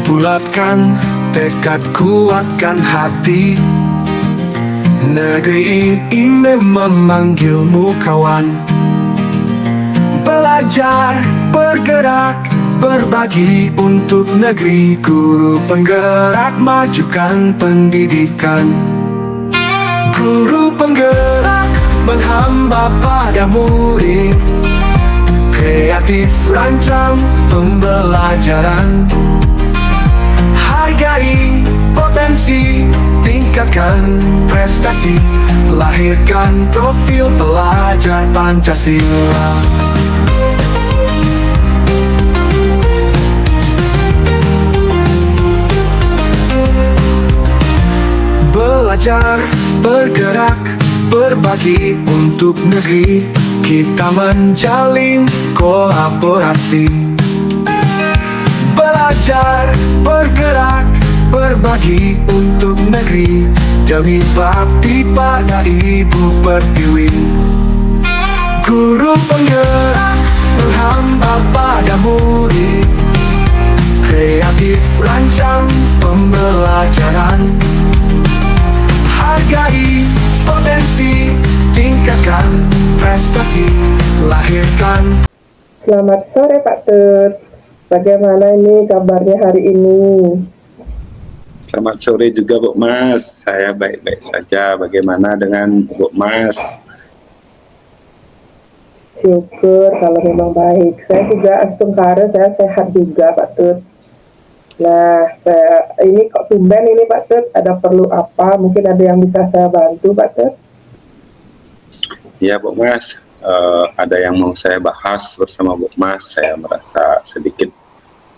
Bulatkan tekad, kuatkan hati. Negeri ini memanggilmu kawan. Belajar, bergerak, berbagi untuk negeri. Guru penggerak, majukan pendidikan. Guru penggerak, menghamba pada murid. Kreatif, rancang pembelajaran. Hargai potensi, tingkatkan prestasi. Lahirkan profil pelajar Pancasila. Belajar, bergerak, berbagi untuk negeri. Kita menjalin kolaborasi. Belajar, bergerak, berbagi untuk negeri. Demi bakti pada Ibu Pertiwi. Guru penggerak, menghamba pada murid. Kreatif, rancang pembelajaran. Hargai potensi, tingkatkan prestasi. Lahirkan. Selamat sore Pak Tut. Bagaimana ini kabarnya hari ini? Selamat sore juga Bu Mas, saya baik-baik saja. Bagaimana dengan Bu Mas? Syukur kalau memang baik. Saya juga astungkara, saya sehat juga Pak Tut. Nah, saya ini kok tumben ini Pak Tut, ada perlu apa? Mungkin ada yang bisa saya bantu Pak Tut? Ya Bu Mas, ada yang mau saya bahas bersama Bu Mas. Saya merasa sedikit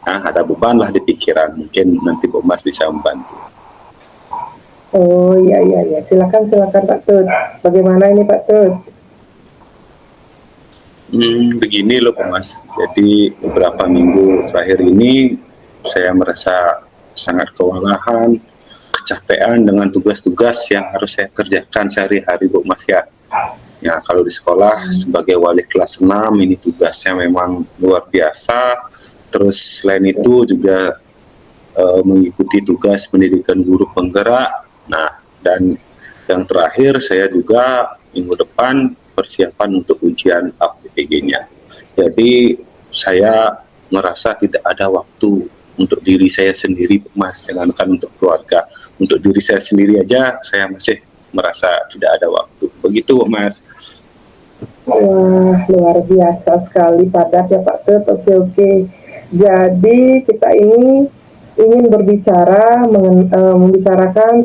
ada beban lah di pikiran. Mungkin nanti Bu Mas bisa membantu. Oh iya, silakan Pak Tut. Bagaimana ini Pak Tut? Begini loh Bu Mas. Jadi beberapa minggu terakhir ini saya merasa sangat kewalahan, kecapean dengan tugas-tugas yang harus saya kerjakan sehari-hari Bu Mas ya. Ya kalau di sekolah sebagai wali kelas 6 ini tugasnya memang luar biasa. Terus selain itu juga mengikuti tugas pendidikan guru penggerak. Nah, dan yang terakhir saya juga minggu depan persiapan untuk ujian APPG-nya. Jadi saya merasa tidak ada waktu untuk diri saya sendiri, Mas, jangankan untuk keluarga. Untuk diri saya sendiri aja saya masih merasa tidak ada waktu. Begitu, Mas. Wah, luar biasa sekali padat ya Pak Tut. Oke. Jadi kita ini ingin membicarakan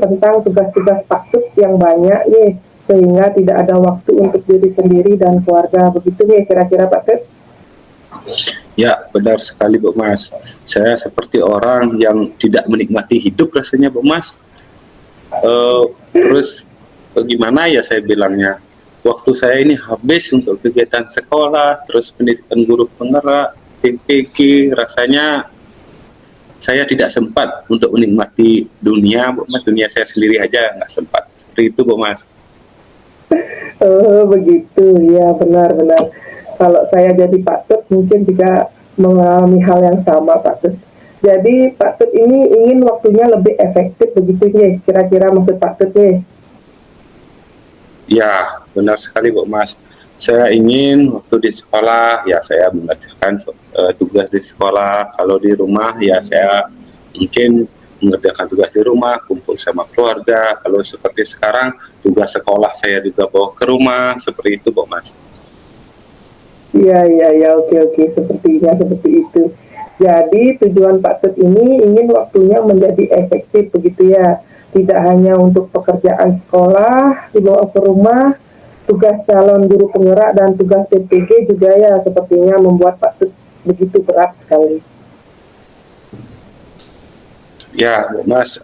tentang tugas-tugas Pak Tut yang banyak nih, sehingga tidak ada waktu untuk diri sendiri dan keluarga. Begitu nih kira-kira Pak Tut? Ya, benar sekali Bu Mas. Saya seperti orang yang tidak menikmati hidup rasanya Bu Mas. Terus bagaimana ya saya bilangnya, waktu saya ini habis untuk kegiatan sekolah, terus pendidikan guru penggerak, PPG, rasanya saya tidak sempat untuk menikmati dunia, Bu Mas. Dunia saya sendiri aja nggak sempat. Seperti itu, Bu Mas. Oh, begitu. Ya, benar-benar. Kalau saya jadi Pak Tut mungkin juga mengalami hal yang sama, Pak Tut. Jadi Pak Tut ini ingin waktunya lebih efektif, begitu ya? Kira-kira maksud Pak Tut ya? Ya, benar sekali, Bu Mas. Saya ingin waktu di sekolah, ya saya mengerjakan tugas di sekolah. Kalau di rumah, ya saya mungkin mengerjakan tugas di rumah, kumpul sama keluarga. Kalau seperti sekarang, tugas sekolah saya juga bawa ke rumah, seperti itu, Bu Mas. Iya, oke, sepertinya seperti itu. Jadi tujuan Pak Tut ini ingin waktunya menjadi efektif, begitu ya. Tidak hanya untuk pekerjaan sekolah, dibawa ke rumah, tugas calon guru penggerak dan tugas PPG juga ya sepertinya membuat Pak Tut begitu berat sekali. Ya, Bu Mas,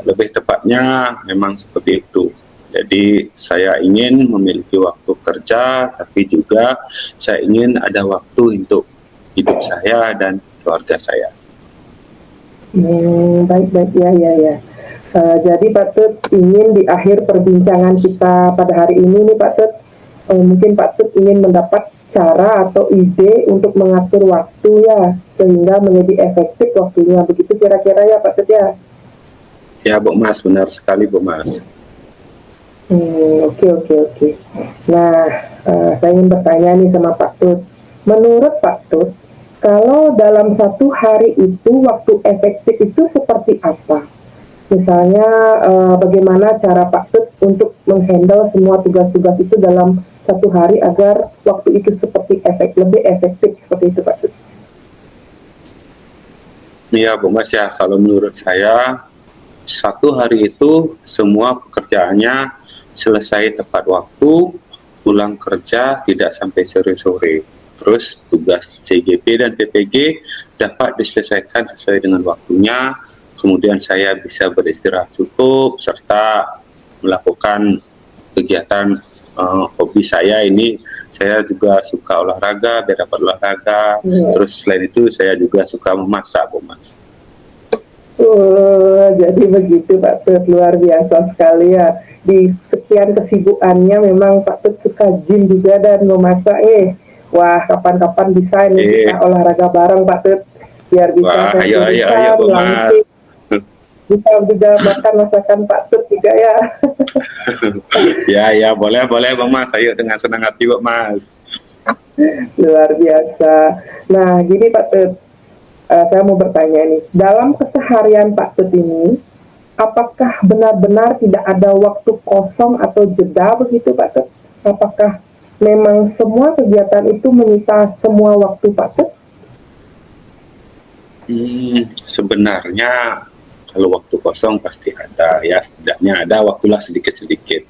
lebih tepatnya memang seperti itu. Jadi saya ingin memiliki waktu kerja, tapi juga saya ingin ada waktu untuk hidup saya dan keluarga saya. Baik-baik, ya. Jadi Pak Tut ingin di akhir perbincangan kita pada hari ini nih Pak Tut, mungkin Pak Tut ingin mendapat cara atau ide untuk mengatur waktu ya, sehingga menjadi efektif waktunya. Begitu kira-kira ya Pak Tut ya? Ya Bu Mas, benar sekali Bu Mas. Oke. Nah, saya ingin bertanya nih sama Pak Tut. Menurut Pak Tut, kalau dalam satu hari itu waktu efektif itu seperti apa? Misalnya bagaimana cara Pak Tut untuk menghandle semua tugas-tugas itu dalam satu hari agar waktu itu lebih efektif seperti itu Pak Tut. Iya Bu Mas ya, kalau menurut saya satu hari itu semua pekerjaannya selesai tepat waktu, pulang kerja tidak sampai sore-sore. Terus tugas CGP dan PPG dapat diselesaikan sesuai dengan waktunya. Kemudian saya bisa beristirahat cukup serta melakukan kegiatan hobi saya ini. Saya juga suka olahraga, biar dapat olahraga. Terus selain itu saya juga suka memasak, Bu Mas. Jadi begitu Pak Tut, luar biasa sekali ya. Di sekian kesibukannya memang Pak Tut suka gym juga dan memasak. Wah, kapan-kapan bisa nih kita olahraga bareng Pak Tut, biar bisa ayo Bu Mas. Bisa juga makan masakan Pak Tut juga ya. ya boleh Bang Mas, ayo dengan senang hati Bu Mas. Luar biasa. Nah gini Pak Tut, saya mau bertanya nih, dalam keseharian Pak Tut ini, apakah benar-benar tidak ada waktu kosong atau jeda begitu Pak Tut? Apakah memang semua kegiatan itu menyita semua waktu Pak Tut? Sebenarnya kalau waktu kosong pasti ada ya, setidaknya ada waktulah sedikit-sedikit.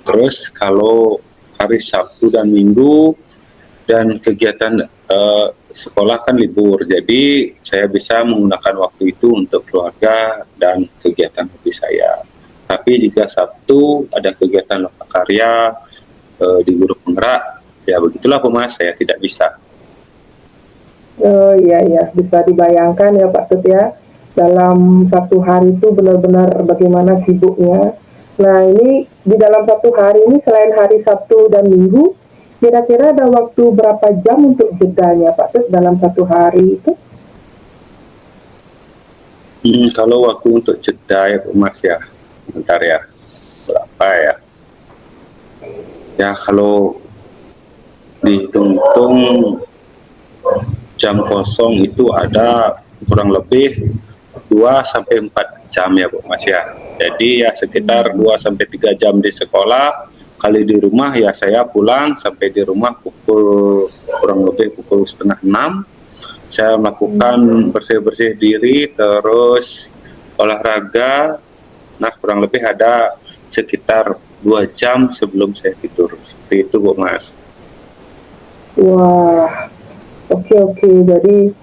Terus kalau hari Sabtu dan Minggu dan kegiatan sekolah kan libur, jadi saya bisa menggunakan waktu itu untuk keluarga dan kegiatan hobi saya. Tapi jika Sabtu ada kegiatan lokakarya di Guru Penggerak, ya begitulah Bu Mas, saya tidak bisa. Iya, bisa dibayangkan ya Pak Tut ya, dalam satu hari itu benar-benar bagaimana sibuknya. Nah ini di dalam satu hari ini selain hari Sabtu dan Minggu, kira-kira ada waktu berapa jam untuk jedanya Pak Tut dalam satu hari itu? Kalau waktu untuk jeda ya Bu Mas ya, bentar ya, berapa ya? Ya kalau dihitung-hitung jam kosong itu ada kurang lebih 2-4 jam ya Bu Mas ya. Jadi ya sekitar 2-3 jam di sekolah, kali di rumah ya saya pulang sampai di rumah kurang lebih pukul 5:30. Saya melakukan bersih-bersih diri, terus olahraga. Nah kurang lebih ada sekitar 2 jam sebelum saya tidur. Seperti itu Bu Mas. Wah, oke. Jadi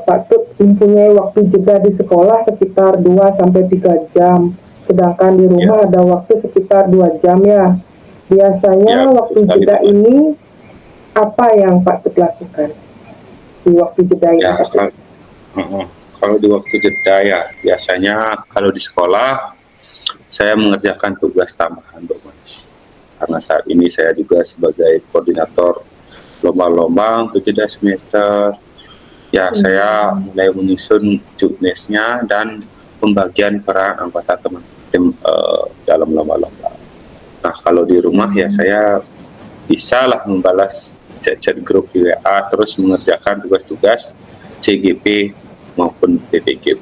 Pak Tut mempunyai waktu jeda di sekolah sekitar 2-3 jam, sedangkan di rumah ada waktu sekitar 2 jam ya. Biasanya waktu jeda ini apa yang Pak Tut lakukan di waktu jeda ini? Kalau di waktu jeda ya biasanya kalau di sekolah saya mengerjakan tugas tambahan Bu Mas. Karena saat ini saya juga sebagai koordinator lomba-lomba untuk jeda semester. Ya, saya mulai menyusun juknisnya dan pembagian peran anggota tim dalam lomba-lomba. Nah, kalau di rumah ya saya bisalah membalas chat-chat grup di WA, terus mengerjakan tugas-tugas CGP maupun PPG.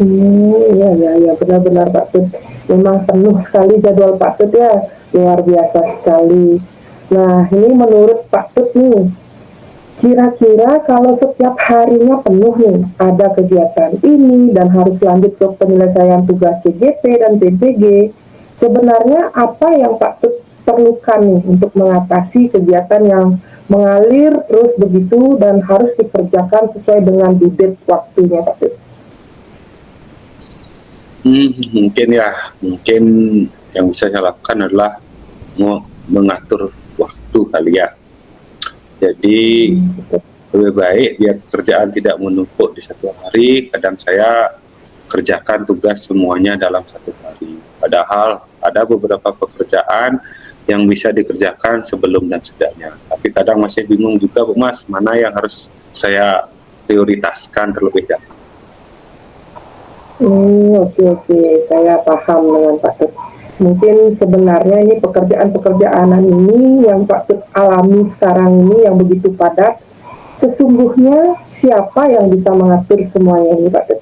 Iya, benar-benar Pak Tut. Memang penuh sekali jadwal Pak Tut ya, luar biasa sekali. Nah, ini menurut Pak Tut nih, kira-kira kalau setiap harinya penuh nih, ada kegiatan ini dan harus lanjut ke penyelesaian tugas CGP dan PPG, sebenarnya apa yang Pak Tut perlukan nih untuk mengatasi kegiatan yang mengalir terus begitu dan harus dikerjakan sesuai dengan due date waktunya Pak Tut? Mungkin yang bisa saya lakukan adalah mengatur waktu kali ya. Jadi lebih baik biar pekerjaan tidak menumpuk di satu hari. Kadang saya kerjakan tugas semuanya dalam satu hari. Padahal ada beberapa pekerjaan yang bisa dikerjakan sebelum dan sudahnya. Tapi kadang masih bingung juga Bu Mas, mana yang harus saya prioritaskan terlebih dahulu. Oke, saya paham dengan Pak Tut. Mungkin sebenarnya ini pekerjaan-pekerjaan ini yang Pak Tut alami sekarang ini yang begitu padat, sesungguhnya siapa yang bisa mengatur semuanya ini Pak Tut?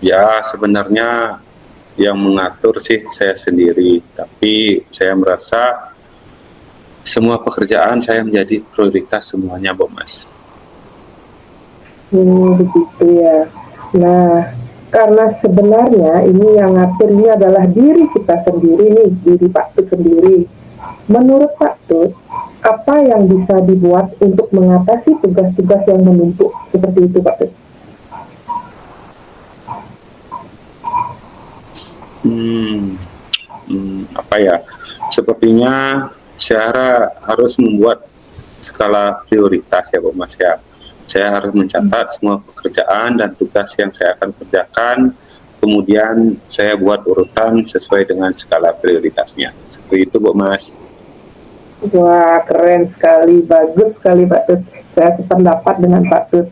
Ya, sebenarnya yang mengatur sih saya sendiri, tapi saya merasa semua pekerjaan saya menjadi prioritas semuanya, Bu Mas. Begitu ya. Nah, karena sebenarnya ini yang ngatur ini adalah diri kita sendiri nih, diri Pak Tut sendiri. Menurut Pak Tut, apa yang bisa dibuat untuk mengatasi tugas-tugas yang menumpuk seperti itu Pak Tut? Apa ya? Sepertinya saya harus membuat skala prioritas ya, Bu Mas ya. Saya harus mencatat semua pekerjaan dan tugas yang saya akan kerjakan, kemudian saya buat urutan sesuai dengan skala prioritasnya. Seperti itu, Bu Mas. Wah, keren sekali, bagus sekali Pak Tut. Saya sependapat dengan Pak Tut.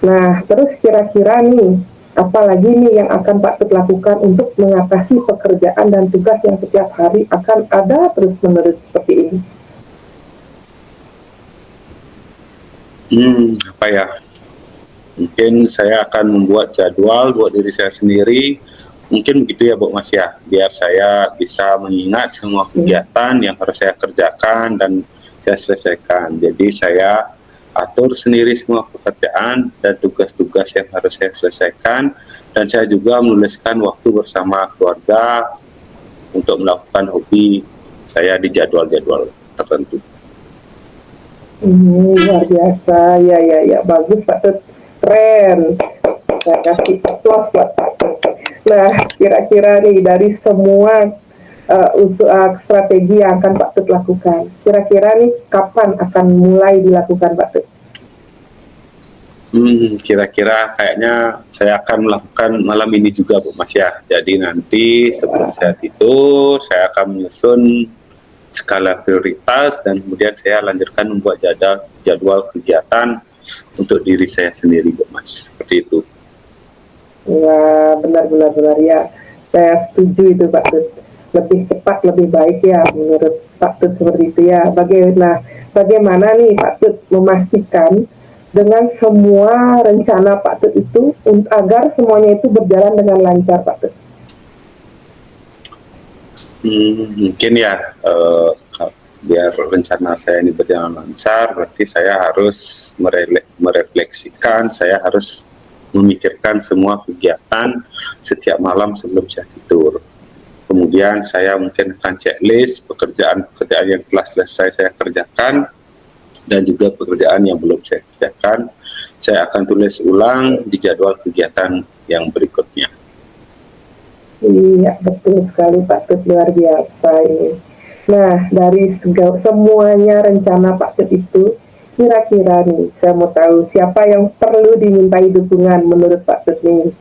Nah, terus kira-kira nih, apa lagi nih yang akan Pak Tut lakukan untuk mengatasi pekerjaan dan tugas yang setiap hari akan ada terus-menerus seperti ini? Apa ya? Mungkin saya akan membuat jadwal buat diri saya sendiri. Mungkin begitu ya Bu Mas ya, biar saya bisa mengingat semua kegiatan yang harus saya kerjakan dan saya selesaikan. Jadi saya atur sendiri semua pekerjaan dan tugas-tugas yang harus saya selesaikan, dan saya juga menuliskan waktu bersama keluarga untuk melakukan hobi saya di jadwal-jadwal tertentu. Luar biasa, ya, bagus Pak Tut, keren. Saya kasih aplaus buat Pak Tut. Nah, kira-kira nih dari semua strategi yang akan Pak Tut lakukan, kira-kira nih kapan akan mulai dilakukan Pak Tut? Kira-kira kayaknya saya akan melakukan malam ini juga Bu Mas ya. Jadi nanti sebelum saya tidur, saya akan menyusun skala prioritas dan kemudian saya lanjutkan membuat jadwal kegiatan untuk diri saya sendiri Bu Mas. Seperti itu. Wah, benar ya. Saya setuju itu Pak Tut. Lebih cepat, lebih baik ya menurut Pak Tut seperti itu ya. Bagaimana nih Pak Tut memastikan dengan semua rencana Pak Tut itu agar semuanya itu berjalan dengan lancar Pak Tut? Mungkin ya biar rencana saya ini berjalan lancar, berarti saya harus merefleksikan, saya harus memikirkan semua kegiatan setiap malam sebelum saya tidur. Kemudian saya mungkin akan checklist pekerjaan-pekerjaan yang telah selesai saya kerjakan dan juga pekerjaan yang belum saya kerjakan. Saya akan tulis ulang di jadwal kegiatan yang berikutnya. Iya, betul sekali Pak Tut, luar biasa ini. Nah, dari semuanya rencana Pak Tut itu, kira-kira nih, saya mau tahu siapa yang perlu dimintai dukungan menurut Pak Tut nih?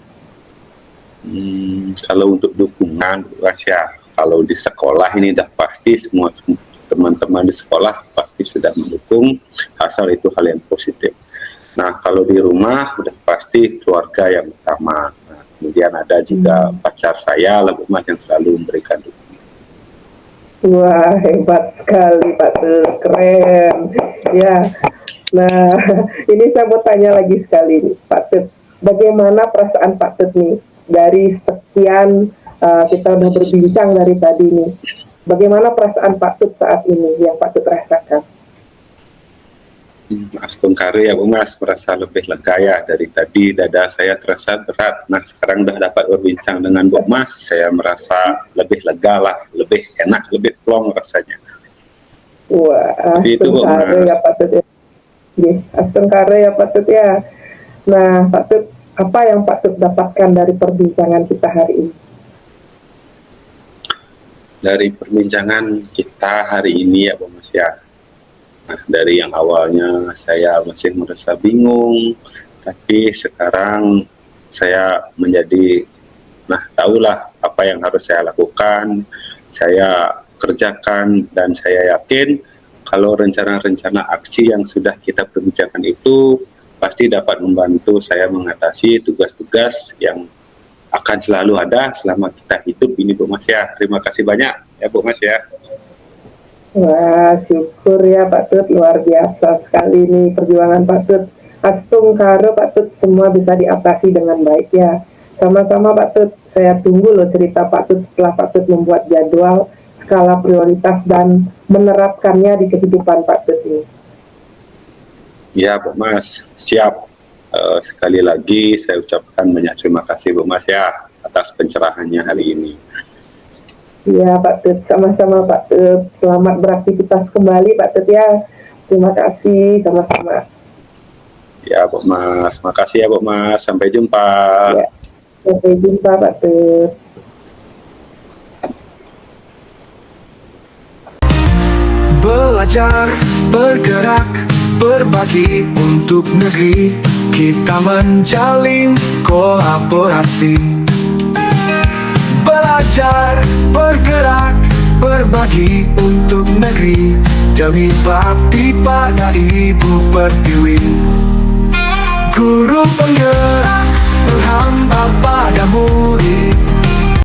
Kalau untuk dukungan, ya, kalau di sekolah ini udah pasti semua teman-teman di sekolah pasti sudah mendukung, asal itu hal yang positif. Nah, kalau di rumah udah pasti keluarga yang utama. Nah, kemudian ada juga pacar saya, Lagu Mas, yang selalu memberikan dukungan. Wah, hebat sekali Pak Tut, keren. Ya, nah ini saya mau tanya lagi sekali nih Pak Tut, bagaimana perasaan Pak Tut nih dari sekian kita udah berbincang dari tadi nih, bagaimana perasaan Pak Tut saat ini yang Pak Tut rasakan? Astungkare ya Bu Mas, merasa lebih lega ya. Dari tadi dada saya terasa berat. Nah, sekarang udah dapat berbincang dengan Bu Mas, saya merasa lebih lega lah, lebih enak, lebih plong rasanya. Wah, astungkare ya Pak Tut ya. Astungkare ya Pak Tut ya. Nah, Pak Tut, apa yang Pak Tut dapatkan dari perbincangan kita hari ini? Dari perbincangan kita hari ini ya Bu Mas ya. Nah, dari yang awalnya saya masih merasa bingung, tapi sekarang saya menjadi, tahulah apa yang harus saya lakukan, saya kerjakan, dan saya yakin kalau rencana-rencana aksi yang sudah kita perbincangkan itu pasti dapat membantu saya mengatasi tugas-tugas yang akan selalu ada selama kita hidup ini Bu Mas ya. Terima kasih banyak ya Bu Mas ya. Wah, syukur ya Pak Tut, luar biasa sekali nih perjuangan Pak Tut. Astung karo Pak Tut, semua bisa diatasi dengan baik ya. Sama-sama Pak Tut, saya tunggu loh cerita Pak Tut setelah Pak Tut membuat jadwal, skala prioritas, dan menerapkannya di kehidupan Pak Tut ini. Ya Bu Mas, siap. Sekali lagi saya ucapkan banyak terima kasih Bu Mas ya atas pencerahannya hari ini. Iya Pak Tut, sama-sama Pak Tut. Selamat beraktivitas kembali Pak Tut ya. Terima kasih, sama-sama. Ya Bu Mas, makasih ya Bu Mas. Sampai jumpa. Ya, sampai jumpa Pak Tut. Belajar, bergerak, berbagi untuk negeri. Kita menjalin kolaborasi. Belajar, bergerak, berbagi untuk negeri. Demi bakti pada Ibu Pertiwi. Guru penggerak, berhamba pada murid.